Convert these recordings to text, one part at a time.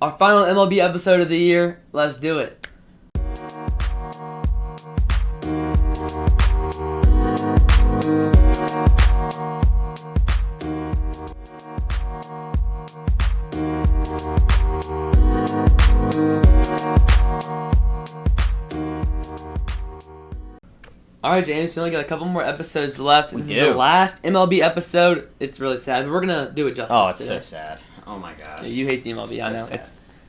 Our final MLB episode of the year. Let's do it. Alright, James, we only got a couple more episodes left. This is the last MLB episode. It's really sad, but we're going to do it justice. Oh, it's today. so sad. Oh my gosh. Yeah, you hate the MLB, I know. Sad.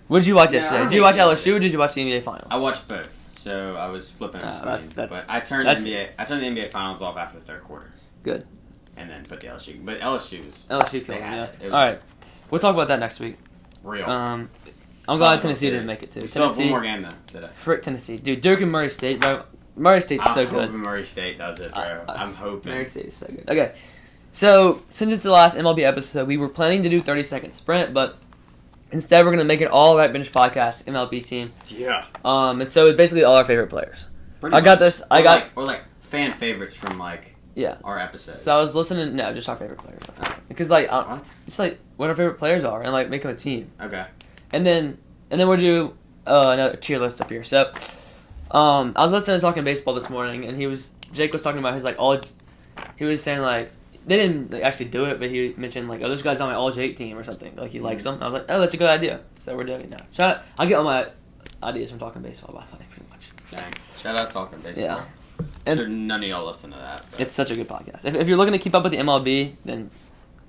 What did you watch yesterday? Did you watch LSU or did you watch the NBA Finals? I watched both, so I was flipping between. But I turned the NBA Finals off after the third quarter. Good. And then put the LSU. But LSU killed them, yeah. Alright, we'll talk about that next week. Real. I'm glad Tennessee didn't make it too. We still have one more game though today. Frick Tennessee. Dude, Duke and Murray State, bro. Murray State's so good. I'm hoping Murray State does it, bro. I'm hoping. Murray State is so good. Okay, so since it's the last MLB episode, we were planning to do 30-second sprint, but instead we're going to make it all Right Bench Podcast MLB team. Yeah. And so it's basically all our favorite players. Pretty I got much. this. Or like fan favorites from our episodes. So I was listening. No, just our favorite players. Because just like what our favorite players are, and like make them a team. Okay. And then we'll do another tier list up here. So. I was listening to Talking Baseball this morning, and Jake was talking about he was saying like they didn't actually do it, but he mentioned like, oh, this guy's on my All Jake team or something. Like he likes them. I was like, oh, that's a good idea. So we're doing it now. I get all my ideas from Talking Baseball, by the way, pretty much. Dang. Shout out Talking Baseball. Yeah. And sure none of y'all listen to that. But. It's such a good podcast. If you're looking to keep up with the MLB, then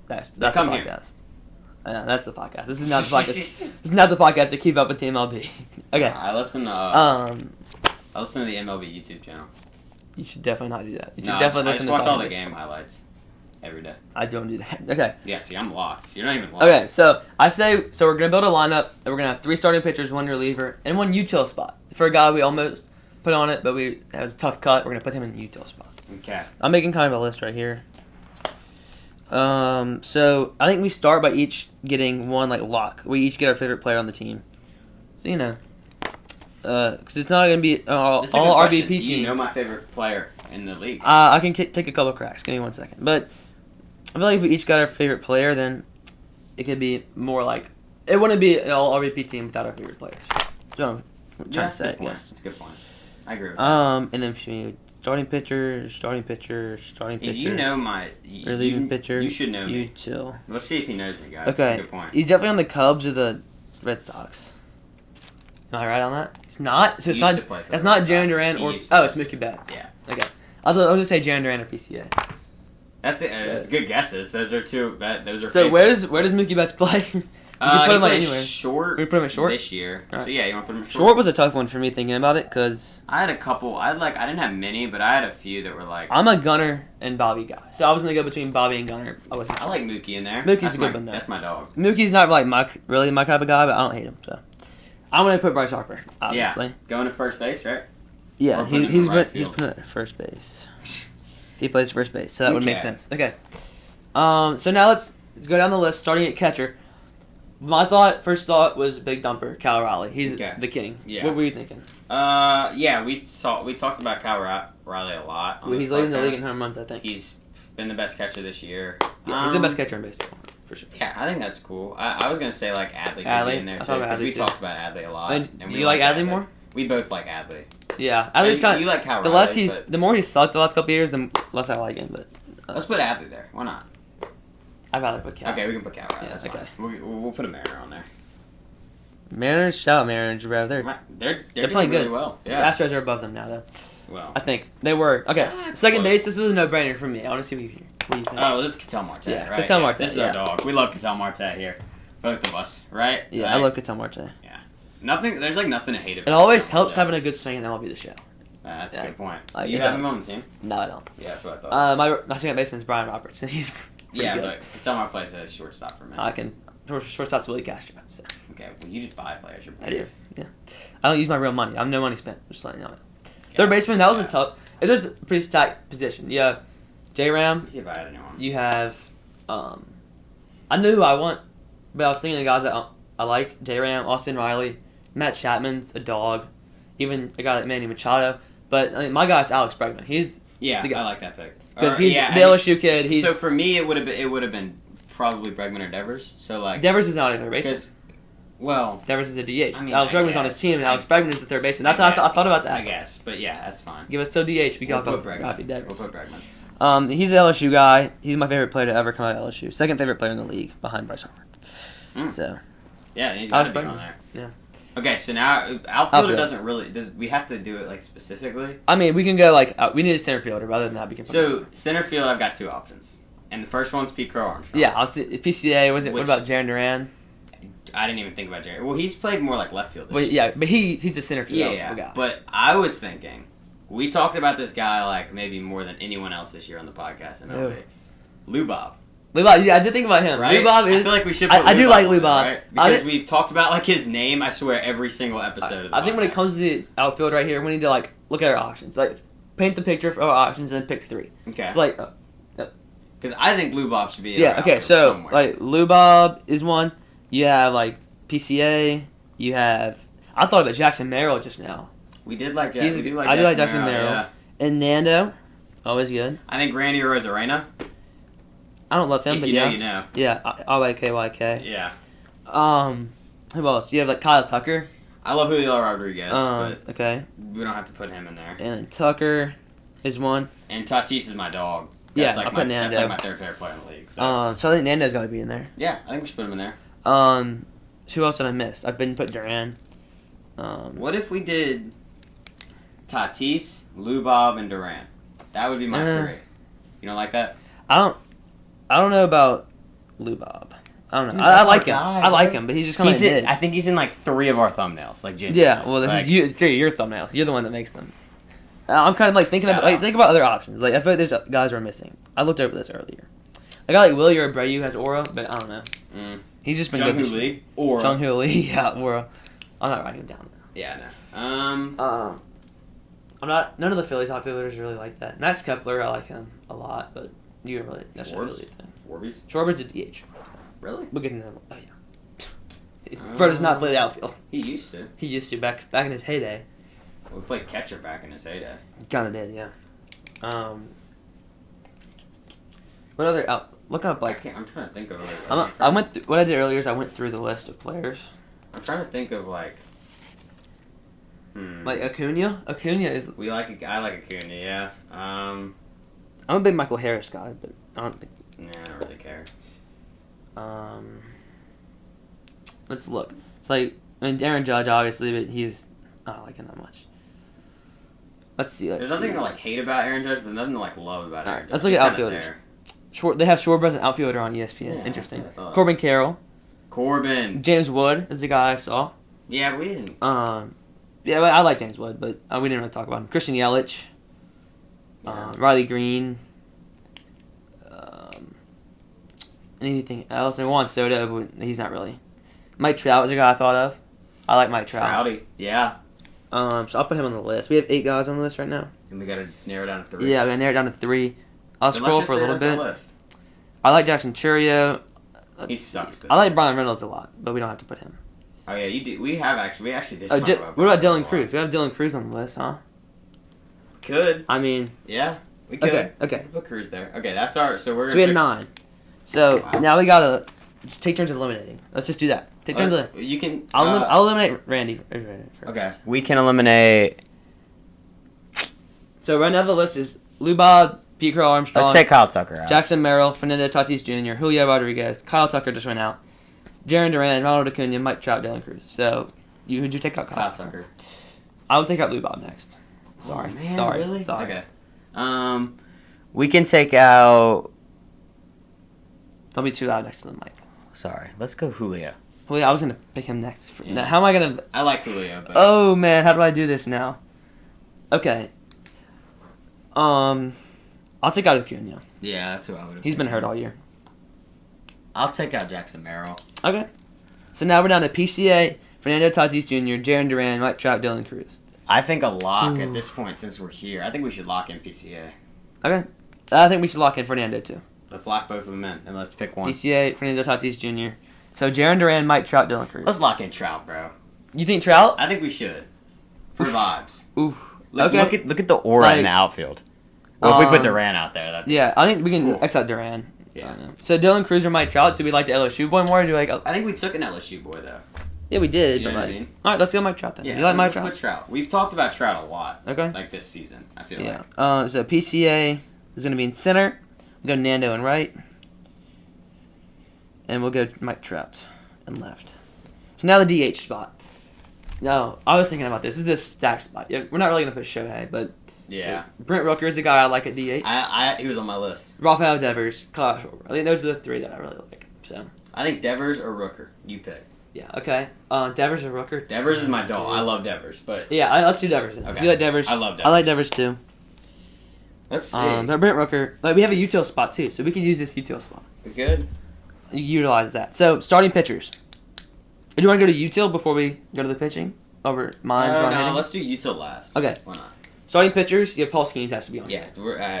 that's the podcast. Here. I know, that's the podcast. This is not the podcast. This is not the podcast to keep up with the MLB. Okay. I listen to the MLB YouTube channel. You should definitely not do that. You should definitely listen to watch all the game highlights every day. I don't do that. Okay. Yeah, see, I'm locked. You're not even locked. Okay, so we're going to build a lineup, and we're going to have 3 starting pitchers, 1 reliever, and 1 util spot. For a guy we almost put on it, but it was a tough cut, we're going to put him in the util spot. Okay. I'm making kind of a list right here. So I think we start by each getting 1 lock. We each get our favorite player on the team. So, because it's not going to be all RBP team. Do you know my favorite player in the league? I can take a couple cracks. Give me 1 second. But I feel like if we each got our favorite player, then it could be more like... It wouldn't be an all RBP team without our favorite players. So I'm trying to say. That's a good point. I agree with that. And then starting pitcher. If you know my... relieving pitcher. You should know me. Util. Let's see if he knows me, guys. Okay. That's a good point. He's definitely on the Cubs or the Red Sox. Am I right on that? It's not. So it's not. It's not Jaron Duran or it's Mookie Betts. Yeah. Okay. I was gonna say Jaron Duran or PCA. That's it. It's good guesses. Those are two. Those are. So where does Mookie Betts play? You can put him anywhere. Short. We put him at short this year. Right. So yeah, you want to put him at short? Short was a tough one for me thinking about it because I had a couple. I didn't have many, but I had a few that were like. I'm a Gunner and Bobby guy, so I was gonna go between Bobby and Gunner. I like Mookie in there. Mookie's a good one though. That's my dog. Mookie's not like my type of guy, but I don't hate him. So I'm gonna put Bryce Harper, obviously. Yeah. Going to first base, right? Yeah, he's put at first base. He plays first base, so that would make sense. Okay. So now let's go down the list, starting at catcher. My first thought was Big Dumper, Cal Raleigh. He's the king. Yeah. What were you thinking? Yeah, we talked about Cal Raleigh a lot. He's leading the league in home runs, I think. He's been the best catcher this year. Yeah, he's the best catcher in baseball, for sure. Yeah, I think that's cool. I was gonna say like Adley could be in there too, because we talked about Adley a lot. And do you like Adley more? We both like Adley. Yeah, Adley's kind of. You like Cal Raleigh, the more he's sucked the last couple of years, the less I like him. But let's put Adley there. Why not? I'd rather put Cal. Okay, we can put Cal. Right? Yeah, that's okay. Fine. We'll put a Mariner on there. Mariners, shout out Mariners, bro. They're playing good. Really well. Yeah. The Astros are above them now, though. Well, I think they were. Okay, second base. This is a no-brainer for me. I want to see what you think. Oh, this is Ketel Marte, right? Ketel Marte. This is our dog. We love Ketel Marte here, both of us, right? Yeah, I love Ketel Marte. Yeah, nothing. There's like nothing to hate about. It always helps having a good swing, and that will be the show. That's a good point. You have him on the team? No, I don't. Yeah, that's what I thought. My second baseman is Brian Roberts, and he's good. But Ketel Marte plays as shortstop's for me. Shortstop's Willie Castro. So. Okay, well you just buy players. I do. Yeah, I don't use my real money. I'm no money spent. Just letting you know. Third baseman. That was a tough. It was a pretty stacked position. Yeah, J-Ram. Let's see if I had anyone. You have, I knew who I want, but I was thinking of the guys that I like. J-Ram, Austin Riley, Matt Chapman's a dog, even a guy like Manny Machado. But I mean, my guy's Alex Bregman. He's the guy. I like that pick because he's the LSU kid. So for me, it would have been probably Bregman or Devers. So like Devers is not a third baseman. Well, Devers is a DH. I mean, Alex Bregman's on his team, and Alex Bregman is the third baseman. That's how I thought about that. I guess, but yeah, that's fine. Give us still DH. We'll put Bregman. Devers. We'll put Bregman. He's an LSU guy. He's my favorite player to ever come out of LSU. Second favorite player in the league, behind Bryce Harper. So. Yeah, he's got to be on there. Yeah. Okay, so now outfielder doesn't really. We have to do it like specifically? I mean, we can go like we need a center fielder. Rather than that, we can. So center field, I've got two options, and the first one's Pete Crow Armstrong. Yeah, PCA. What about Jaron Duran? I didn't even think about Jaron. Well, he's played more like left field. Yeah, but he's a center field guy. But I was thinking, we talked about this guy like maybe more than anyone else this year on the podcast. MLB. Lou Bob. Yeah, I did think about him. Right? Lou Bob I feel like we should put I do like Lou Bob. Right? Because we've talked about like his name, I swear, every single episode of the I think podcast. when it comes to the outfield right here, we need to like look at our options. Like paint the picture for our options and pick three. Okay. It's like because I think Lou Bob should be okay, so somewhere. like Lou Bob is one. You have like PCA, you have I thought about Jackson Merrill just now. We did like Jackson. I do like Jackson Merrill. Yeah. And Nando, always good. I think Randy Rosarena. I don't love him, if but you yeah. know, you know. Yeah, RYKYK. Yeah. Who else? You have like Kyle Tucker. I love Julio Rodriguez, but okay. We don't have to put him in there. And Tucker is one. And Tatis is my dog. That's I'll put Nando. That's like my third favorite player in the league. So I think Nando's got to be in there. Yeah, I think we should put him in there. Who else did I miss? I've been put Duran. What if we did Tatis, Lou Bob, and Duran? That would be my three. You don't like that? I don't know about Lou Bob. I don't know. Dude, I like him. guy, I like him, but he's just kind of mid. I think he's in like three of our thumbnails, like genuinely. Yeah, well, like, three of your thumbnails. You're the one that makes them. I'm kind of like thinking about think about other options. Like I feel like there's guys we're missing. I looked over this earlier. I got like Willie Abreu has aura, but I don't know. He's just been good this year. Jung-Hoo Lee, yeah, aura. I'm not writing him down. Yeah, no. I'm not. None of the Phillies outfielders really like that. Max Kepler, I like him a lot, but you don't really. That's a Philly thing. Schwarber's a DH. Really? We'll get into him. Oh yeah. Bro does not play the outfield. He used to. He used to back in his heyday. We played catcher back in his heyday. Kind of did, yeah. What other look up like? I'm trying to think of. What I did earlier is I went through the list of players. I'm trying to think of like. Like Acuna. Acuna is. I like Acuna. Yeah. I'm a big Michael Harris guy, but I don't think. Nah, I don't really care. Let's look. It's like Aaron Judge, obviously, but I don't like him that much. Let's see. There's nothing to like hate about Aaron Judge, but nothing to like love about Aaron Judge. Let's look at outfielders. They have Schwarber as an outfielder on ESPN. Yeah, interesting. Corbin Carroll. James Wood is the guy I saw. Yeah, we didn't. Yeah, I like James Wood, but we didn't really talk about him. Christian Yelich. Riley Green. Anything else? And Juan Soto, but he's not really. Mike Trout is a guy I thought of. I like Mike Trout. Trouty, yeah. So I'll put him on the list. We have 8 guys on the list right now. And we gotta narrow it down to 3. Yeah, we gotta narrow it down to 3. I'll scroll for a little bit. I like Jackson Churio. He sucks. I like Brian Reynolds a lot, but we don't have to put him. Oh yeah, you do. We actually did. What about Dylan Cruz? We have Dylan Cruz on the list, huh? Could. I mean. Yeah, we could. Okay. We could put Cruz there. Okay, that's our. So we have 9. So now we gotta just take turns eliminating. Let's just do that. Take turns eliminating. You can. I'll eliminate Randy first. Okay. We can eliminate. So right now the list is Lou Bob, Pete Crow Armstrong. Let's take Kyle Tucker out. Jackson Merrill, Fernando Tatis Jr., Julio Rodriguez, Kyle Tucker just went out. Jaron Duran, Ronald Acuna, Mike Trout, Dylan Cruz. So who'd you take out? Kyle Tucker. I would take out Lou Bob next. Sorry. Oh, man, Sorry. Really? Sorry. Okay. We can take out. Don't be too loud next to the mic. Sorry. Let's go Julio. Julio, I was gonna pick him next. Now, how am I gonna? I like Julio, but. Oh man, how do I do this now? Okay. I'll take out Acuna. Yeah, that's who I would have. He's been hurt all year. I'll take out Jackson Merrill. Okay. So now we're down to PCA, Fernando Tatis Jr., Jaron Duran, Mike Trout, Dylan Cruz. I think a lock at this point, since we're here. I think we should lock in PCA. Okay. I think we should lock in Fernando too. Let's lock both of them in, and let's pick one. PCA, Fernando Tatis Jr. So Jaron Duran, Mike Trout, Dylan Cruz. Let's lock in Trout, bro. You think Trout? I think we should. For vibes. Oof. Okay. Look at the aura in the outfield. Well, if we put Duran out there, yeah, I think we can X out Duran. Yeah. So Dylan Cruz or Mike Trout, do we like the LSU boy more? Or do we like? I think we took an LSU boy though. Yeah, we did. You know but what I like, mean? all right, let's go Mike Trout then. Yeah, You like Mike let's Trout? put Trout. We've talked about Trout a lot. Okay. Like this season, I feel Yeah. like. So PCA is going to be in center. We'll go Nando in right. And we'll go Mike Trout in left. So now the DH spot. No, I was thinking about this. This is the stack spot. Yeah, we're not really going to put Shohei, but Yeah. Brent Rooker is a guy I like at DH. He was on my list. Rafael Devers, Kyle Schwarber. I think those are the three that I really like. So I think Devers or Rooker. You pick. yeah, okay. Devers or Rooker? Devers is my dog. I love Devers, but Yeah, let's do Devers. Then. Okay. If you like Devers, I love I like Devers too. let's see. But Brent Rooker, like we have a util spot too, so we can use this util spot. We good? You utilize that. So starting pitchers. Do you want to go to util before we go to the pitching? Over mine. No, let's do util last. Okay. Why not? Starting pitchers. Yeah, Paul Skeens has to be on. Yeah,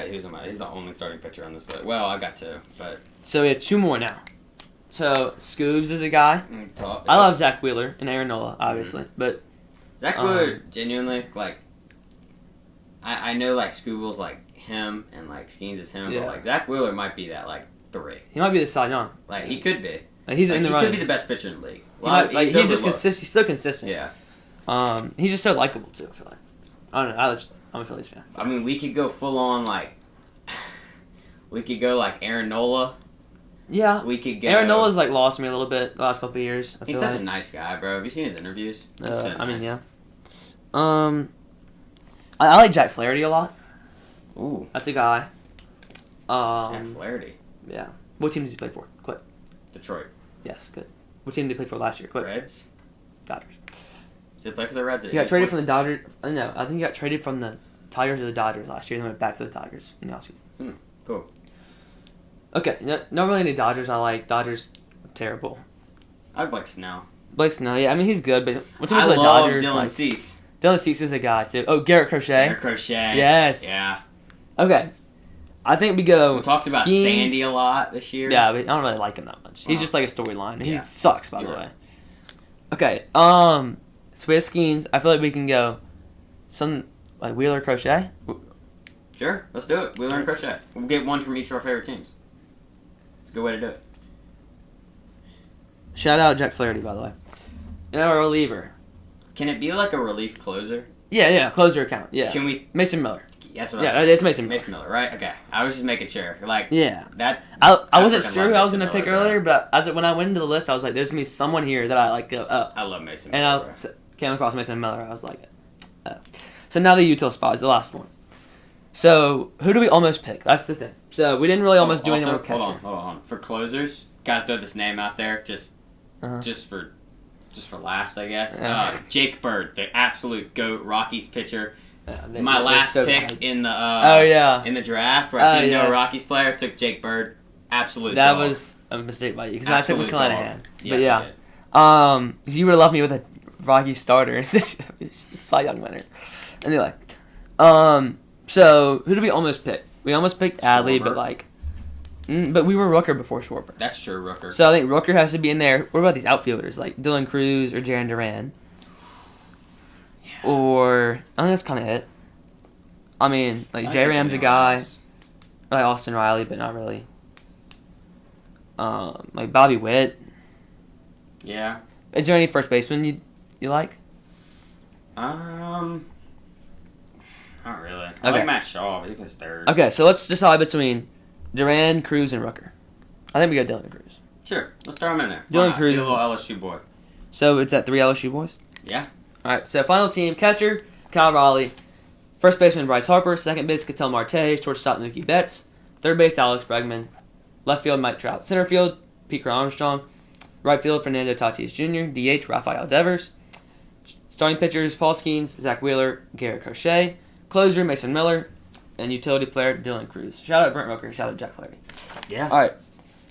he's the only starting pitcher on this list. Well, I got two, but So we have two more now. So Scoobs is a guy. I love Zach Wheeler and Aaron Nola, obviously, but Zach Wheeler, genuinely, like, I know, like, Scooble's, like, him, and, like, Skeens is him, Yeah. but, like, Zach Wheeler might be that, like, 3. he might be the Cy Young. Like, he could be. Like, he's in the He running. could be the best pitcher in the league. He's just overlooked. consistent. He's still consistent. Yeah. He's just so likable too. I feel like. I don't know. I'm a Phillies fan. So. I mean, we could go full on, like, we could go, like, Aaron Nola. Yeah. We could go. Aaron Nola's like lost me a little bit the last couple of years. He's such a nice guy, bro. Have you seen his interviews? He's so I mean, nice. yeah. I like Jack Flaherty a lot. Ooh. That's a guy. Yeah, Flaherty. Yeah. What team does he play for? Quick. Detroit. Yes, good. What team did he play for last year? Quick. Reds. Dodgers. Does he play for the Reds? He got traded from the Dodgers. No, I think he got traded from the Tigers or the Dodgers last year and then went back to the Tigers in the offseason. Cool. Okay, not really any Dodgers I like. Dodgers, terrible. I'd like Snell. Blake Snell, yeah, I mean, he's good, but what team I is the love Dodgers? Dylan Like, Cease. Dylan Cease is a guy, too. Oh, Garrett Crochet. Garrett Crochet. Yes. Yeah. Okay. I think we go. We talked about Skeens. Sandy a lot this year. Yeah, but I don't really like him that much. He's Well, just like a storyline. He yeah. sucks, by the You're way. right. Okay. So we have Skeens. I feel like we can go some like Wheeler Crochet. Sure, let's do it. Wheeler and Crochet. We'll get one from each of our favorite teams. It's a good way to do it. Shout out Jack Flaherty, by the way. And our reliever. Can it be like a relief closer? Yeah, closer account. Yeah. Can we? Mason Miller. That's what Yeah, I it's Mason Miller. Mason Miller, right? Okay. I was just making sure. Like, Yeah. that. I wasn't freaking sure love who I was Mason going to pick Miller, bro. earlier, but when I went into the list, I was like, there's going to be someone here that I like. I love Mason And Miller. I came across Mason Miller. I was like, So now the util spot is the last one. So who do we almost pick? That's the thing. So we didn't really almost do anyone with catcher. Hold on. For closers, gotta throw this name out there just for laughs, I guess. Yeah. Jake Bird, the absolute GOAT Rockies pitcher. Yeah, My last so pick bad. in the yeah. in the draft where I didn't know yeah. a Rockies player, took Jake Bird. Absolute That dog. was a mistake by you because I took Absolute McClanahan. dog. But Yeah, yeah, you would have left me with a Rocky starter, Cy Young winner. Anyway, so who did we almost pick? We almost picked Adley, but but we were Rooker before Schwarber. That's true, Rooker. So I think Rooker has to be in there. What about these outfielders like Dylan Cruz or Jarren Duran? Yeah. Or I think that's kind of it. I mean, like J Ram's a guy, like Austin Riley, but not really. Like Bobby Witt. Yeah. Is there any first baseman you like? Not really. I Okay. like Matt Shaw, but he goes third. Okay, so let's decide between Duran, Cruz, and Rooker. I think we got Dylan Cruz. Sure, let's throw him in there. Dylan Why not? Cruz Be a is- little LSU boy. So it's at 3 LSU boys? Yeah. All right, so final team, catcher, Kyle Raleigh. First baseman, Bryce Harper. Second base, Ketel Marte. Shortstop, Mookie Betts. Third base, Alex Bregman. Left field, Mike Trout. Center field, Peter Armstrong. Right field, Fernando Tatis Jr. DH, Rafael Devers. Starting pitchers, Paul Skeens, Zach Wheeler, Garrett Crochet. Closer, Mason Miller. And utility player, Dylan Cruz. Shout out Brent Rooker. Shout out Jack Flaherty. Yeah. All right,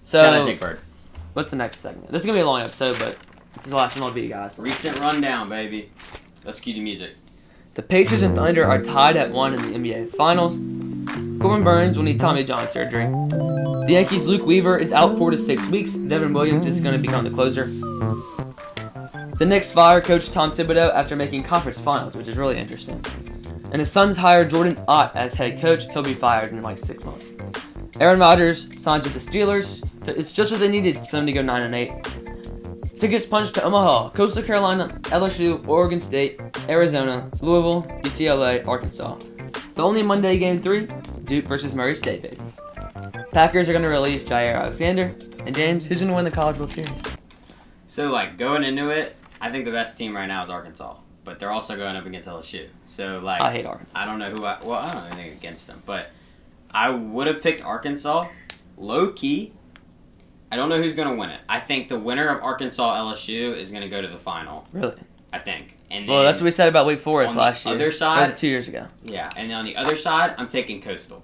so Shout out Jake Bird. what's the next segment? This is going to be a long episode, but this is the last MLB, guys. Recent rundown, baby. Let's cue the music. The Pacers and Thunder are tied at 1 in the NBA Finals. Corbin Burns will need Tommy John surgery. The Yankees' Luke Weaver is out 4 to 6 weeks. Devin Williams is going to become the closer. The Knicks fire coach Tom Thibodeau after making conference finals, which is really interesting. And the Suns hire Jordan Ott as head coach. He'll be fired in like 6 months. Aaron Rodgers signs with the Steelers. It's just what they needed for them to go 9-8. Tickets punched to Omaha, Coastal Carolina, LSU, Oregon State, Arizona, Louisville, UCLA, Arkansas. The only Monday game 3, Duke versus Murray State, baby. Packers are going to release Jair Alexander. And James, who's going to win the College World Series? So, like, going into it, I think the best team right now is Arkansas. But they're also going up against LSU. So, like... I hate Arkansas. I don't know who I don't have anything against them. But I would have picked Arkansas. Low-key, I don't know who's going to win it. I think the winner of Arkansas-LSU is going to go to the final. Really? I think. And well, that's what we said about Wake Forest last year. On the other side... Or 2 years ago. Yeah, and on the other side, I'm taking Coastal.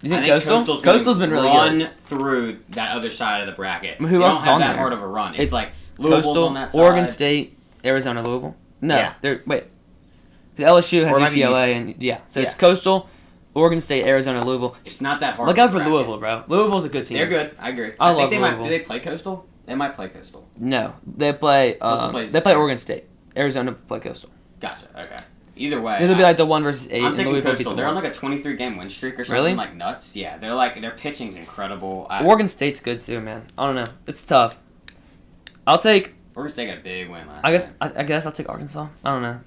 You think Coastal? Coastal's been really good. Run through that other side of the bracket. Who else is on there? That hard of a run. It's like Louisville's Coastal, on that side. Oregon State, Arizona, Louisville. No, Yeah. wait. The LSU has UCLA and so it's Coastal, Oregon State, Arizona, Louisville. It's not that hard. Look out for Louisville, bro. Louisville's a good team. They're good. I agree. I think love they Louisville. Do they play Coastal? They might play Coastal. No, they play. They play Oregon State. Arizona play Coastal. Gotcha. Okay. Either way, It'll be like the 1 versus 8. I'm taking Louisville Coastal. They're on like a 23-game win streak or something. Really? Like nuts. Yeah, their pitching's incredible. Oregon State's good too, man. I don't know. It's tough. I'll take. Oregon State got a big win last. I guess I'll take Arkansas. I don't know.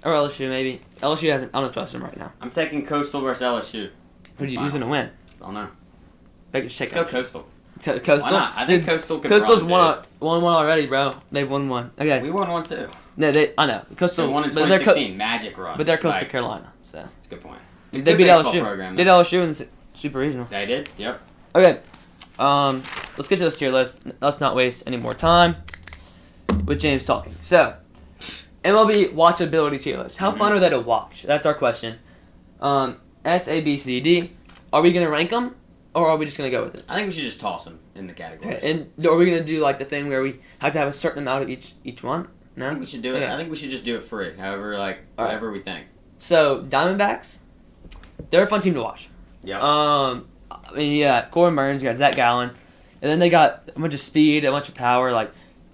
Or LSU maybe. LSU hasn't. I don't trust them right now. I'm taking Coastal versus LSU. Who's gonna win? I don't know. Let's go Coastal. Coastal. Why not? I think Coastal could. Coastal's won already, bro. They've won one. Okay. We won one too. No, I know. Coastal they won in 2016. Magic run. But they're Coastal Carolina, so. That's a good point. They beat LSU. Did LSU in the Super Regional. They did. Yep. Okay. Let's get to this tier list. Let's not waste any more time with James talking. So, MLB watchability tier list. How fun are they to watch? That's our question. S, A, B, C, D. Are we gonna rank them, or are we just gonna go with it? I think we should just toss them in the categories. Okay. And are we gonna do like the thing where we have to have a certain amount of each one? No. I think we should do it. Okay. I think we should just do it free. However, whatever we think. So Diamondbacks, they're a fun team to watch. Yep. I mean, yeah, Corbin Burns, you got Zach Gallen, and then they got a bunch of speed, a bunch of power. Like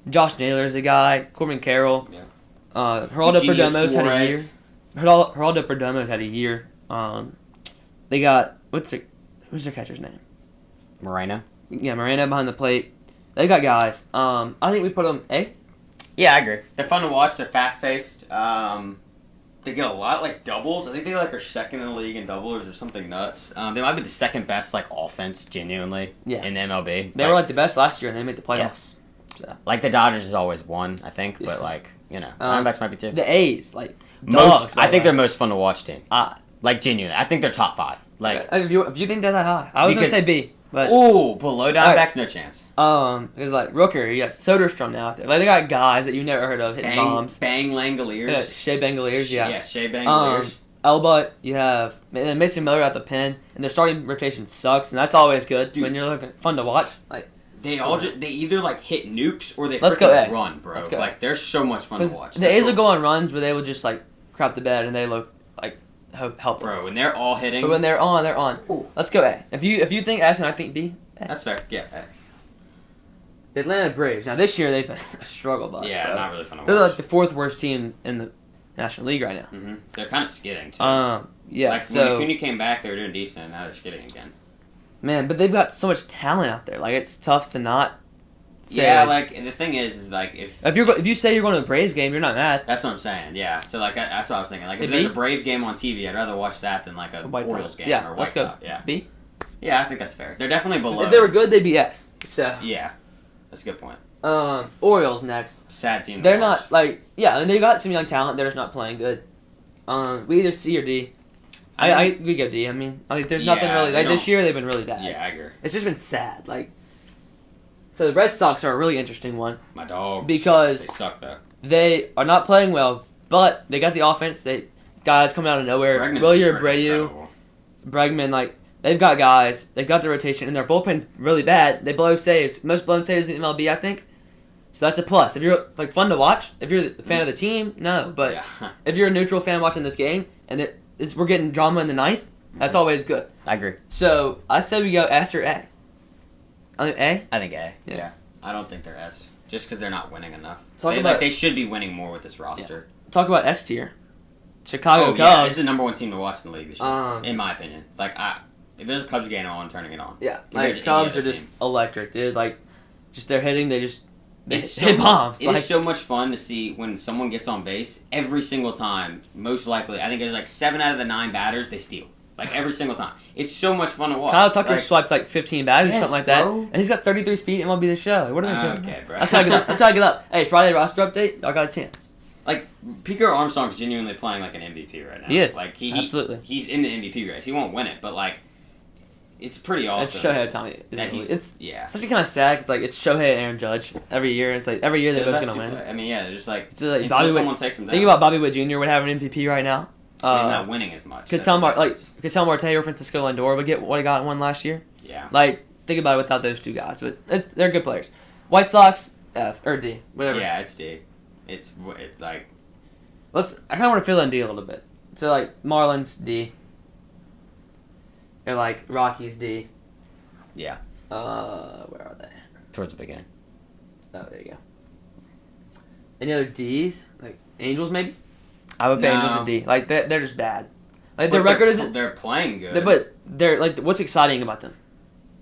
Josh Naylor's a guy, Corbin Carroll. Yeah. Geraldo Perdomo's had a year. Geraldo Perdomo's had a year. They got who's their catcher's name? Moreno. Yeah, Moreno behind the plate. They got guys. I think we put them A. Yeah, I agree. They're fun to watch. They're fast paced. They get a lot doubles. I think they are second in the league in doublers or something nuts. They might be the second best offense genuinely in MLB. They were the best last year and they made the playoffs. Yeah. So. The Dodgers has always won, I think, but Diamondbacks might be too. The A's dogs. I think they're most fun to watch team. Genuinely, I think they're top 5. If you think they're that high, I was gonna say B. But below Diamondbacks, no chance. There's Rooker, you got Soderstrom now out there. They got guys that you never heard of hitting bombs. Bang Langoliers. Yeah, Shea Bangoliers, yeah. Yeah, Shea Bangoliers. Elba, you have Mason Miller at the pen, and their starting rotation sucks, and that's always good when you're fun to watch. They either hit nukes or they run, bro. Let's go. They're so much fun to watch. The A's will go on runs where they will just crap the bed and they look helpless. Bro, when they're all hitting. But when they're on, they're on. Ooh. Let's go A. If you think S and I think B. A. That's fair. Yeah. A. The Atlanta Braves. Now this year they've been a struggle bus. Yeah, bro. not really fun to watch. They're the 4th worst team in the National League right now. Mm-hmm. They're kind of skidding too. Yeah. When Acuna came back, they were doing decent. Now they're skidding again. Man, but they've got so much talent out there. It's tough to not. Say, and the thing is if you say you're going to a Braves game, you're not mad. That's what I'm saying. Yeah. So that's what I was thinking. If there's a Braves game on TV, I'd rather watch that than a Orioles game or White Sox. Yeah. B. Yeah, I think that's fair. They're definitely below. If they were good, they'd be S. So. Yeah, that's a good point. Orioles next. Sad team. They're not and they got some young talent. They're just not playing good. We either C or D. We give D. I mean, there's nothing really. This year they've been really bad. Yeah, I agree. It's just been sad. So the Red Sox are a really interesting one. My dogs. Because they suck though. They are not playing well, but they got the offense. Guys coming out of nowhere. Willie Abreu, Bregman, they've got guys. They've got the rotation, and their bullpen's really bad. They blow saves. Most blown saves in the MLB, I think. So that's a plus. If you're fun to watch, if you're a fan of the team, no. But if you're a neutral fan watching this game, and we're getting drama in the 9th, that's always good. I agree. So I say we go S or A. I think A? I think A. Yeah. I don't think they're S. Just because they're not winning enough. They should be winning more with this roster. Yeah. Talk about S tier. Chicago Cubs. Yeah, this is the number 1 team to watch in the league this year, in my opinion. If there's a Cubs game on, I'm turning it on. Yeah. Cubs are just electric, dude. Just their hitting, they just hit bombs. It is so much fun to see when someone gets on base every single time. Most likely, I think there's like 7 out of the 9 batters they steal. Like every single time. It's so much fun to watch. Kyle Tucker swiped like 15 batters or something like that. Bro. And he's got 33 speed. MLB The Show. What are they doing? Okay, bro. That's how I get up. Hey, Friday roster update. Y'all got a chance. Like, Pico Armstrong's genuinely playing like an MVP right now. He is. Like, Absolutely. He's in the MVP race. He won't win it, but like, it's pretty awesome. It's Shohei Ohtani. It's actually kind of sad because like it's Shohei and Aaron Judge every year. It's like every year they're both gonna win. I mean, yeah, they're just like Bobby someone takes them down. Think about Bobby Witt Jr. would have an MVP right now. He's not winning as much. Ketel Marte or Francisco Lindor would get what he got in one last year. Yeah. Like, think about it without those two guys, but they're good players. White Sox, F or D, whatever. Yeah, it's D. It's like. I kind of want to fill in D a little bit. So like Marlins D. Or like Rockies D. Yeah. Where are they? Towards the beginning. Oh, there you go. Any other D's? Like Angels, maybe? I would put Angels a D. Like they're just bad. Like their record isn't. They're playing good. But they're like, what's exciting about them?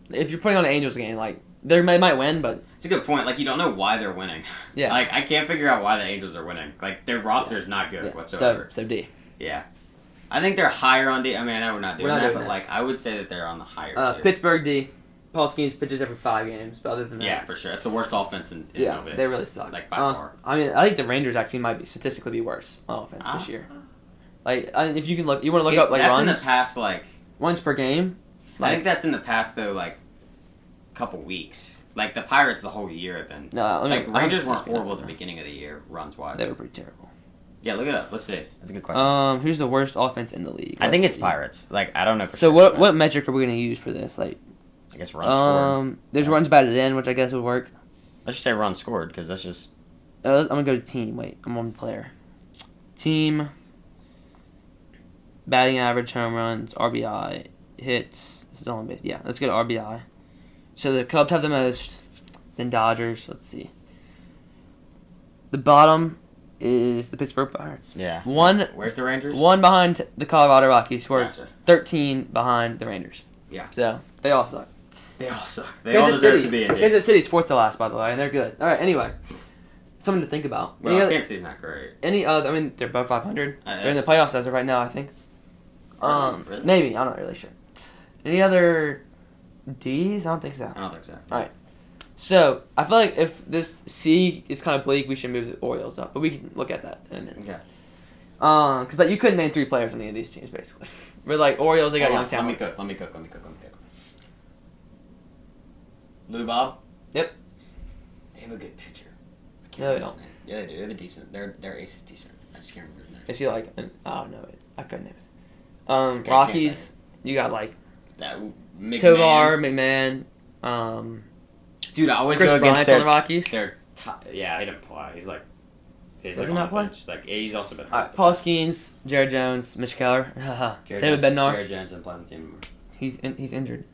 If you're putting on an Angels game, like they might win, but it's a good point. Like you don't know why they're winning. Yeah. Like I can't figure out why the Angels are winning. Like their roster is not good whatsoever. So D. Yeah. I think they're higher on D. I mean, I know we're not doing that, but like I would say that they're on the higher tier. Pittsburgh D. Paul Skeens pitches every 5 games, but other than that... Yeah, for sure. It's the worst offense in MLB. They really suck. Like, by far. I mean, I think the Rangers actually might statistically be worse on offense this year. Like, if you can look... You want to look up, like, that's runs? That's in the past, like... Runs per game? Like, I think that's in the past, though, like, couple weeks. Like, the Pirates the whole year have been... No, Rangers weren't horrible at the beginning of the year, runs-wise. They were pretty terrible. Yeah, look it up. Let's see. That's a good question. Who's the worst offense in the league? I think it's Pirates. Like, I don't know for sure. So, what metric are we going to use for this? Like... I guess runs scored. There's runs batted in, which I guess would work. Let's just say runs scored, because that's just... I'm going to go to team. Wait, I'm on player. Team, batting average, home runs, RBI, hits, stolen base. Yeah, let's go to RBI. So the Cubs have the most, then Dodgers. Let's see. The bottom is the Pittsburgh Pirates. Yeah. Where's the Rangers? 1 behind the Colorado Rockies, who are 13 behind the Rangers. Yeah. So, they all suck. They all suck. They all deserve to be in Kansas City's 4th to last, by the way, and they're good. All right, anyway. Something to think about. Well, Kansas City's not great. Any other... I mean, they're above 500. They're in the playoffs as of right now, I think. Really? Maybe. I'm not really sure. Any other D's? I don't think so. I don't think so. All right. So, I feel like if this C is kind of bleak, we should move the Orioles up. But we can look at that in a minute. Okay. Because like, you couldn't name 3 players on any of these teams, basically. But like, Orioles, they got young talent. Let me cook. Lou Bob? Yep. They have a good pitcher. No, they don't. Yeah, they do. They have a decent... Their ace is decent. I just can't remember his name. Is he like... Oh, no. I couldn't name it. Okay, Rockies, you got like... Tovar, McMahon, Dude, I always Chris go against Bryant's on the Rockies. Yeah, he didn't play. He's like... Does he not play? Bench. Like, he's also been... Paul Skeens, Jared Jones, Mitch Keller, David Bednar. Jared Jones didn't play on the team anymore. He's injured.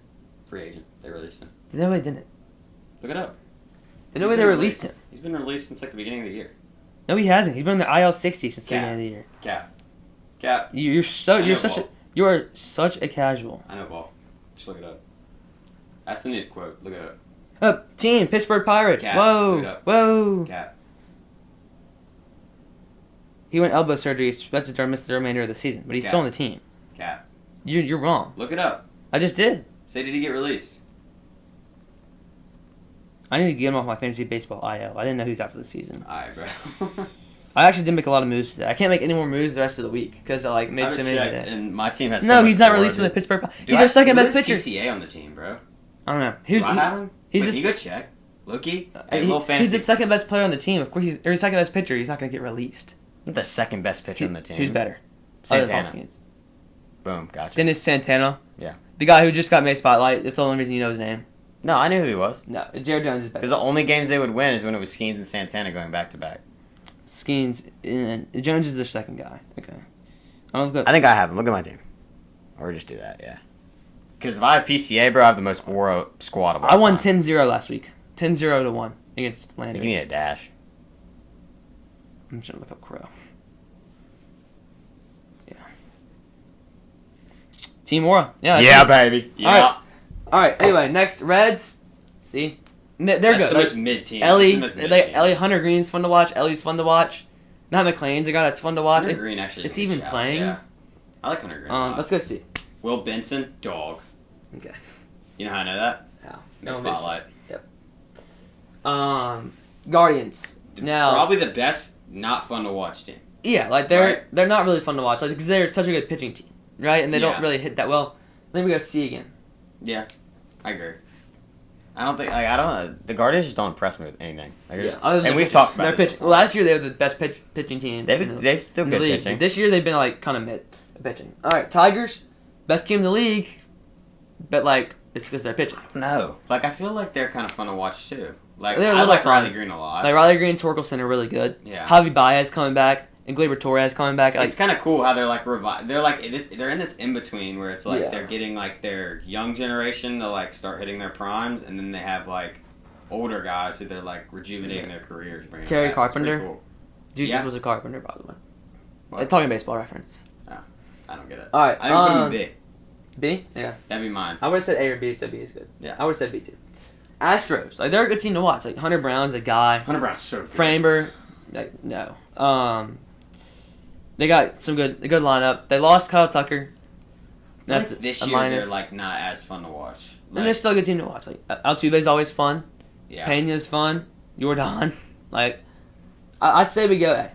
Free agent. They released him. No way they didn't. Look it up. No way they released him. He's been released since like the beginning of the year. No, he hasn't. He's been in the IL 60 since the beginning of the year. Cap. You are such a casual. I know, ball. Just look it up. That's the new quote. Look it up. Team Pittsburgh Pirates. Cap. Whoa. Cap. He went elbow surgery. Expected to miss the remainder of the season, but he's still on the team. Cap. You're wrong. Look it up. I just did. Say, did he get released? I need to get him off my fantasy baseball IO. I didn't know he was out for the season. Alright, bro. I actually didn't make a lot of moves today. I can't make any more moves the rest of the week because I made so many today. And my team has. No, he's not released from the Pittsburgh Pirates. He's their second best pitcher. PCA on the team, bro. I don't know. Do I have him? He's go check. Loki. He's the second best player on the team. Of course, he's second best pitcher. He's not going to get released. The second best pitcher on the team. Who's better? Santana. Boom, gotcha. Dennis Santana. Yeah. The guy who just got made spotlight. That's the only reason you know his name. No, I knew who he was. No, Jared Jones is better. Because the only games they would win is when it was Skeens and Santana going back to back. Skeens and Jones is the second guy. Okay. I think I have him. Look at my team. Or just do that, yeah. Because if I have PCA, bro, I have the most Oro squad of all I won 10-0 last week. 10-0-1 against Landry. You need a dash. I'm just going to look up Crow. Yeah. Team Aura. Yeah, baby. Yeah. All right. Anyway, next, Reds. See? They're That's good. the most mid team. Ellie Hunter Green's fun to watch. Ellie's fun to watch. Matt McClain's a guy that's fun to watch. Hunter Green actually. It's even playing. Yeah. I like Hunter Green. Let's go see. Will Benson, dog. Okay. You know how I know that? How? No spotlight. Yep. Guardians. Now probably the best, not fun to watch team. Yeah, like they're not really fun to watch, like because they're such a good pitching team, right? And they don't really hit that well. Then we go C again. Yeah, I agree. I don't think the Guardians just don't impress me with anything. And we've talked about their pitching. Well, last year they were the best pitching team. They've still good pitching. This year they've been like kind of mid pitching. All right, Tigers, best team in the league, but like it's because they're pitching. No, like I feel like they're kind of fun to watch too. Like I like Riley Green a lot. Like Riley Green and Torkelson are really good. Yeah. Javi Baez coming back and Gleyber Torres coming back. It's kind of cool how they're like they're in this in between where it's like they're getting like their young generation to like start hitting their primes, and then they have like older guys who they're like rejuvenating their careers. Kerry Carpenter. Cool. Jesus was a Carpenter, by the way. What? Talking baseball reference. No, I don't get it. All right, I think put him in B. B? Yeah. That'd be mine. I would have said A or B, so B is good. Yeah. I would have said B too. Astros, like they're a good team to watch. Like Hunter Brown's a guy. Hunter Brown's so good. Framber, like no. They got a good lineup. They lost Kyle Tucker. That's like this a year minus. they're like not as fun to watch. Like, And they're still a good team to watch. Like Altuve's always fun. Yeah. Pena's fun. Jordan. Like I'd say we go A.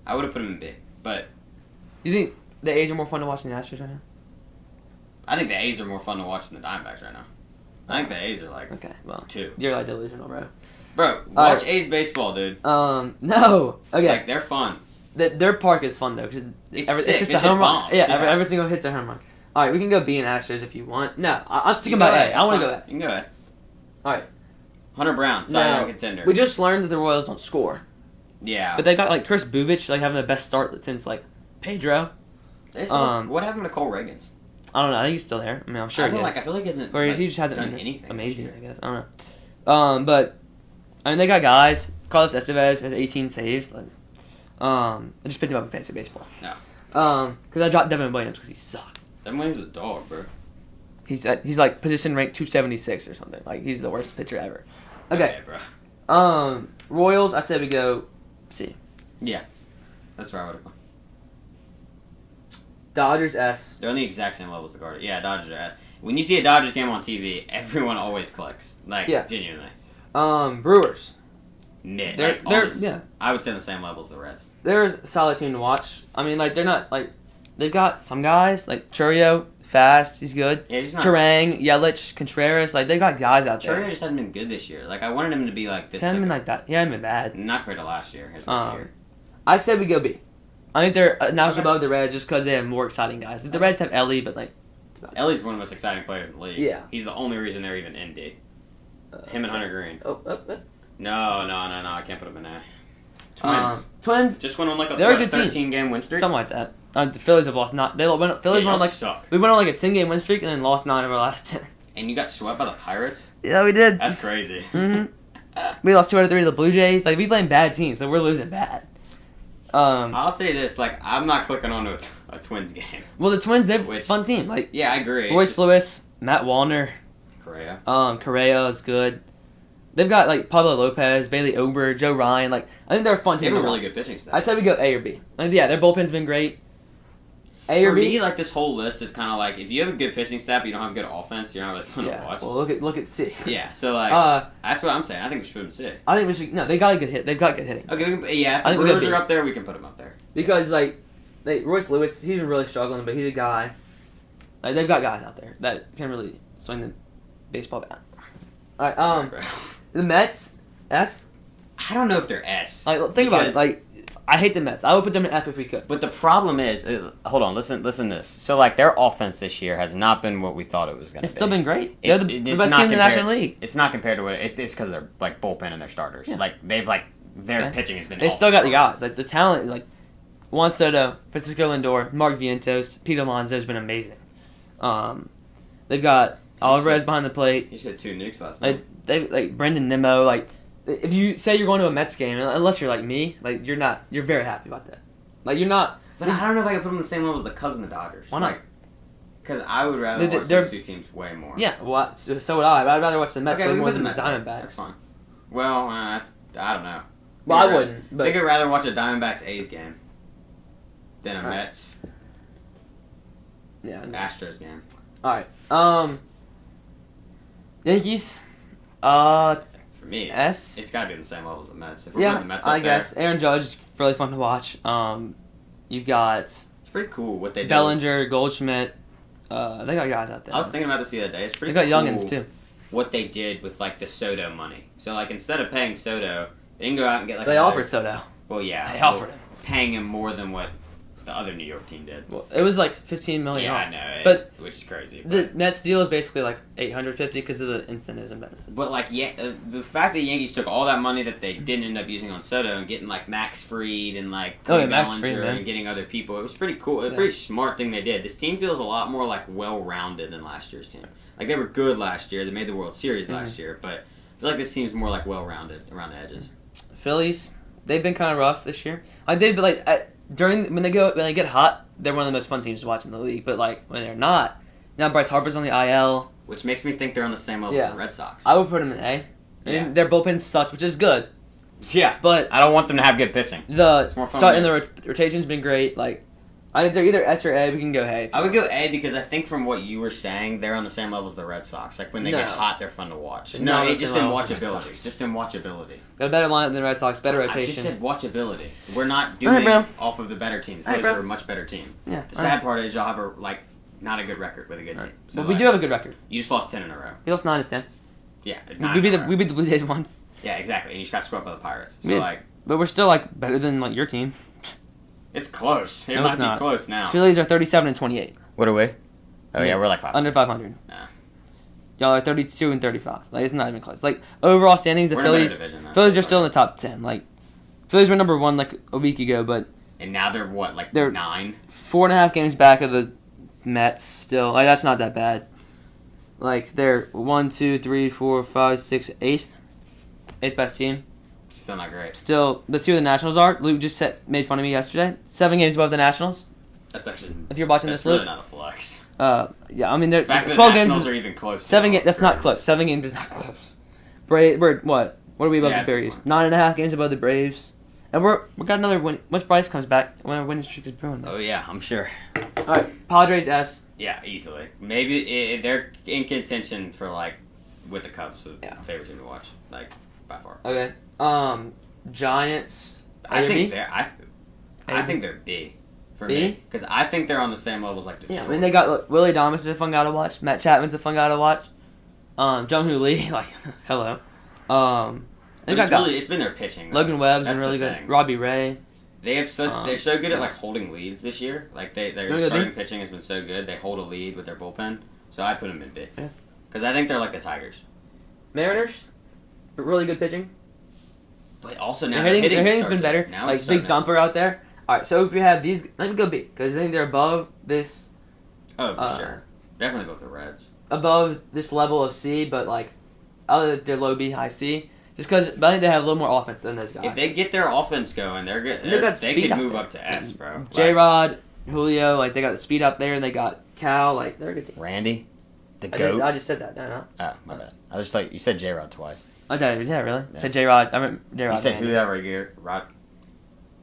I would have put him in B, but You think the A's are more fun to watch than the Astros right now? I think the A's are more fun to watch than the Diamondbacks right now. I think the A's are like okay, well, 2. You're like delusional, bro. Bro, watch A's baseball, dude. No. Okay. Like they're fun. Their park is fun though because it's just a home run. Yeah, every single hit's a home run. All right, we can go B and Astros if you want. No, I'm sticking by A. I want to go A. You can go A. All right. Hunter Brown, Cy Young contender. We just learned that the Royals don't score. Yeah. But they got like Chris Bubich like having the best start since like Pedro. What happened to Cole Reagans? I don't know. I think he's still there. I mean, I'm sure. I feel like he hasn't. Or he just hasn't done been anything. amazing. I guess I don't know. But I mean, they got guys. Carlos Estevez has 18 saves. Like, I just picked him up in fantasy baseball. No. Because I dropped Devin Williams because he sucks. Devin Williams is a dog, bro. He's like position ranked 276 or something. Like he's the worst pitcher ever. Okay, bro. Royals. I said we go C. Yeah, that's where I would have gone. Dodgers S. They're on the exact same level as the Guardians. Yeah, Dodgers are S. When you see a Dodgers game on TV, everyone always clicks. Like, genuinely. Brewers. Mid. They're I would say on the same level as the Reds. They're a solid team to watch. I mean, like, they're not, like, they've got some guys, like Churio, fast, he's good. Yeah, he's not. Turang, Yelich, Contreras, like, they've got guys out there. Churio just hasn't been good this year. Like, I wanted him to be like this. He hasn't been like that. He hasn't been bad. Not compared to last year. His year. I said we go B. I think they're a notch above the Reds just because they have more exciting guys. The Reds have Ellie, but, like, Ellie's one of the most exciting players in the league. Yeah. He's the only reason they're even in D. Him and Hunter Green. No, I can't put him in A. Twins. Just went on like a 13-game win streak. Something like that. The Phillies have lost not. Phillies went on like suck. We went on like a 10-game win streak and then lost 9 of our last 10. And you got swept by the Pirates? Yeah, we did. That's crazy. We lost 2 out of 3 to the Blue Jays. Like we playing bad teams, so we're losing bad. I'll tell you this: like I'm not clicking on to a Twins game. Well, the Twins they're a fun team. Like yeah, I agree. Royce Lewis, Matt Wallner, Correa is good. They've got like Pablo Lopez, Bailey Ober, Joe Ryan. Like I think they're a fun team. They have a really good pitching staff. I said we go A or B. Like, yeah, their bullpen's been great. A or B? For me, like this whole list is kind of like if you have a good pitching staff, but you don't have good offense, you're not really fun to watch. Well, look at C. Yeah, so like that's what I'm saying. I think we should put them C. I think we should. No, they got a good hit. They've got good hitting. Okay, if the Brewers are up there, we can put them up there. Because like, Royce Lewis, he's been really struggling, but he's a guy. Like they've got guys out there that can really swing the baseball bat. All right, the Mets S. I don't know if they're S. Like, think about it. Like, I hate the Mets. I would put them in F if we could. But the problem is, hold on, listen to this. So, like, their offense this year has not been what we thought it was going to be. It's still been great. They're the best team in the National League. It's not compared to what it's because they're like bullpen and their starters. Yeah. Like they've their pitching has been. They still got the guys. Like the talent, like Juan Soto, Francisco Lindor, Mark Vientos, Pete Alonso has been amazing. They've got Alvarez behind the plate. He just hit 2 nukes last night. They Brendan Nimmo. Like if you say you're going to a Mets game, unless you're like me, like you're not. You're very happy about that. Like you're not. But I don't know if I can put them on the same level as the Cubs and the Dodgers. Why not? Because I would rather watch those two teams way more. Yeah, well, so would I. But I'd rather watch the Mets way more than the Diamondbacks. That's fine. Well, I don't know. Well, I wouldn't. But I think I'd rather watch a Diamondbacks-A's game than a Mets Astros game. All right. Yankees. For me, S. It's got to be on the same level as the Mets. If we're putting the Mets up I guess. Aaron Judge is really fun to watch. You've got. It's pretty cool what they do. Bellinger, Goldschmidt. They got guys out there. I was thinking about this the other day. It's pretty. They got cool youngins too. What they did with like the Soto money. So like instead of paying Soto, they didn't go out and get like. They offered Soto. Well, yeah. They offered him, paying him more than what the other New York team did. Well, it was like $15 million. Yeah, off. I know. But which is crazy. The Mets deal is basically like $850 because of the incentives and benefits. But like, the fact that the Yankees took all that money that they didn't end up using on Soto and getting like Max Fried and like Bellinger and getting other people, it was pretty cool. It was a pretty smart thing they did. This team feels a lot more like well-rounded than last year's team. Like they were good last year. They made the World Series last year, but I feel like this team's more like well-rounded around the edges. Phillies, they've been kind of rough this year. Like they've been like when they get hot, they're one of the most fun teams to watch in the league. But like when they're not, now Bryce Harper's on the IL, which makes me think they're on the same level as the Red Sox. I would put them in A. And their bullpen sucks, which is good. Yeah, but I don't want them to have good pitching. The start in the rotation's been great. Like they're either S or A. We can go A. I would go A because I think from what you were saying, they're on the same level as the Red Sox. Like when they get hot, they're fun to watch. No, it's just in watchability. It's just in watchability. Got a better lineup than the Red Sox. Better rotation. I just said watchability. We're not doing off of the better team. The Phillies are a much better team. Yeah. The sad part is y'all have not a good record with a good team. So well, we do have a good record. You just lost 10 in a row. We lost 9 to 10. Yeah, we beat the Blue Jays once. Yeah, exactly. And you just got swept by the Pirates. So but we're still better than your team. It's close. It might be close now. Phillies are 37-28. What are we? Oh yeah, we're like 500. Under 500. Nah. Y'all are 32 and 35. Like it's not even close. Like overall standings, the Phillies are still in the top 10. Like Phillies were number 1 like a week ago, but and now they're what they're 9, 4.5 games back of the Mets. Still, like that's not that bad. Like they're 1, 2, 3, 4, 5, 6, 8th best team. Still not great. Still, let's see where the Nationals are. Luke just made fun of me yesterday. 7 games above the Nationals. That's actually. If you're watching this, Luke. Luke. That's really not a flex. Yeah, I mean, they're 12 games. Nationals are even close. 7 games. That's not close. 7 games is not close. We're what? What are we above the Braves? 9.5 games above the Braves, and we got another win. Once Bryce comes back, when our winning streak is brewing. Oh yeah, I'm sure. All right, Padres S. Yeah, easily. Maybe they're in contention for with the Cubs, the favorite team to watch, by far. Okay. Giants. I think they're B for me because I think they're on the same level as Detroit. Yeah, I mean they got Willie Adames is a fun guy to watch. Matt Chapman's a fun guy to watch. Jung-Hoo Lee, hello. It's been their pitching. Though. Logan Webb's been really good. Robbie Ray. They have they're so good at holding leads this year. Their starting pitching has been so good. They hold a lead with their bullpen. So I put them in B. Yeah. Because I think they're like the Tigers. Mariners, really good pitching. But also now their hitting's been better. Now big dumper out there. All right, so if you have these, let me go B because I think they're above this. Oh, for sure. Definitely above the Reds. Above this level of C, but they're low B, high C. Just because I think they have a little more offense than those guys. If they get their offense going, they're good. They could move up to S, bro. J-Rod, Julio, they got the speed up there, and they got Cal, they're a good team. Randy, the GOAT. I just said that. No. Oh, my bad. I just thought you said J-Rod twice. Oh, did I really? Yeah. I said J-Rod. I meant J-Rod. You said Julio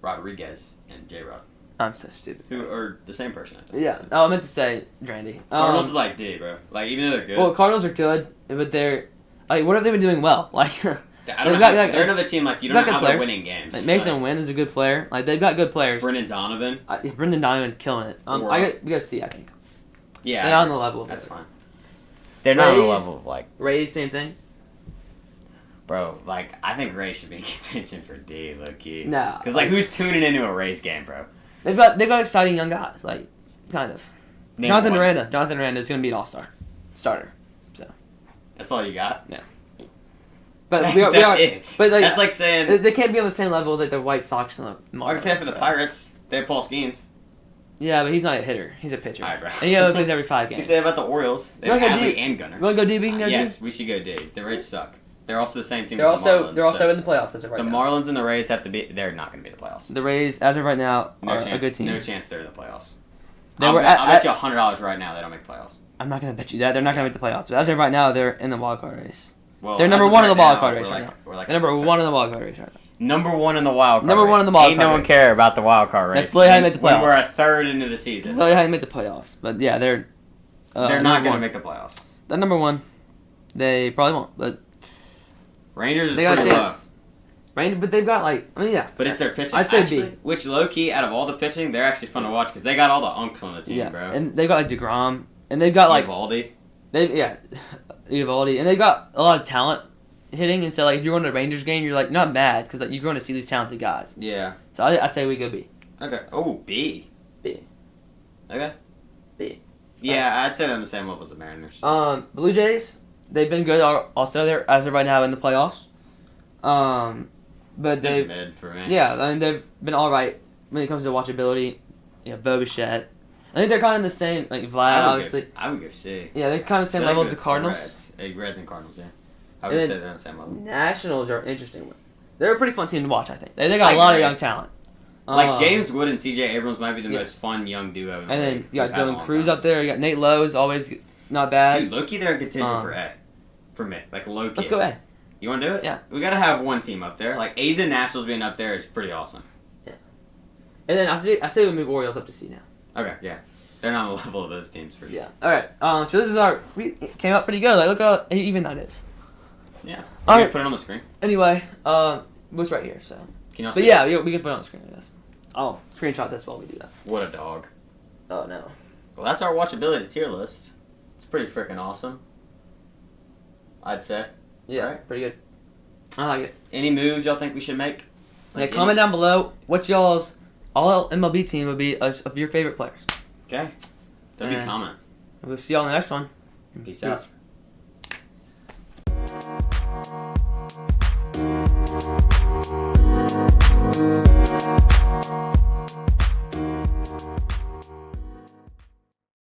Rodriguez and J-Rod. I'm so stupid. Who are the same person, I think. Yeah. So. Oh, I meant to say Randy. Cardinals is D, bro. Even though they're good. Well, Cardinals are good, but they're what have they been doing well? I don't know. They're another team you don't know how they're winning games. Mason Wynn is a good player. They've got good players. Brendan Donovan. Brendan Donovan killing it. We got C, I think. Yeah. They're on the level. That's fine. They're not on the level of Rays, same thing. Bro, I think Rays should be in contention for D, low key. No. Because who's tuning into a Rays game, bro? They've got exciting young guys, kind of. Jonathan Miranda is gonna be an all-star starter. So. That's all you got? Yeah. But that's it. But that's like saying they can't be on the same level as the White Sox and the Marlins. Except for the Pirates, they have Paul Skeens. Yeah, but he's not a hitter. He's a pitcher. All right, bro. And he only plays every 5 games. You say about the Orioles? They have Adley and Gunnar. You want to go D? We can go D? Yes, we should go D. The Rays suck. They're also the same team. They're also in the playoffs as of right now. The Marlins and the Rays have to be. They're not going to be in the playoffs. The Rays, as of right now, are a good team. No chance they're in the playoffs. I'll bet you $100 right now they don't make playoffs. I'm not gonna bet you that they're not gonna make the playoffs. But as of right now, they're in the wild card race. Well, they're number one in the wild card race right now. They're number one in the wild card race right now. Number one in the wild card. Number one in the wild card. Ain't no one care about the wild card race. That's literally how you make the playoffs. When we're a third into the season. That's literally how you make the playoffs. But yeah, they're not gonna make the playoffs. They're number one. They probably won't, but Rangers is pretty low. But they've got But it's their pitching. I'd say actually, B. Which low key out of all the pitching, they're actually fun to watch because they got all the unks on the team, bro. And they've got DeGrom, and they've got Eovaldi. Eovaldi, and they've got a lot of talent hitting. And so if you're going to a Rangers game, you're not mad because you're going to see these talented guys. Yeah. So I say we go B. Okay. Oh, B. B. Okay. B. Yeah, I'd say they're on the same level as the Mariners. Blue Jays, they've been good also. They're as of right now in the playoffs. But they're mid for me. Yeah, I mean they've been all right when it comes to watchability. Bo Bichette. I think they're kind of the same. Vlad, obviously. I would go C. Yeah, they're kind of the same level as the Cardinals. Reds and Cardinals, yeah. I would say they're on the same level. Nationals are an interesting one. They're a pretty fun team to watch, I think. They got a lot of young talent. James Wood and CJ Abrams might be the most fun young duo in the league. And then you got Dylan Cruz up there. You got Nate Lowe's, always not bad. Dude, Loki, they're in contention for A. For me. Loki. Let's go A. You want to do it? Yeah. We got to have one team up there. A's and Nationals being up there is pretty awesome. Yeah. And then I say we move Orioles up to C now. Okay, yeah. They're not on the level of those teams for sure. Yeah. All right. So this is we came up pretty good. Look at how even that is. Yeah. All right. Put it on the screen. Anyway, what's right here? So. Can you but yeah, we can put it on the screen. I guess. I'll screenshot this while we do that. What a dog. Oh no. Well, that's our watchability tier list. It's pretty freaking awesome. I'd say. Yeah. Right? Pretty good. I like it. Any moves y'all think we should make? Comment down below what y'all's all MLB team would be of your favorite players. Okay. That'd be a comment. We'll see y'all in the next one. Peace out. We'll be right back.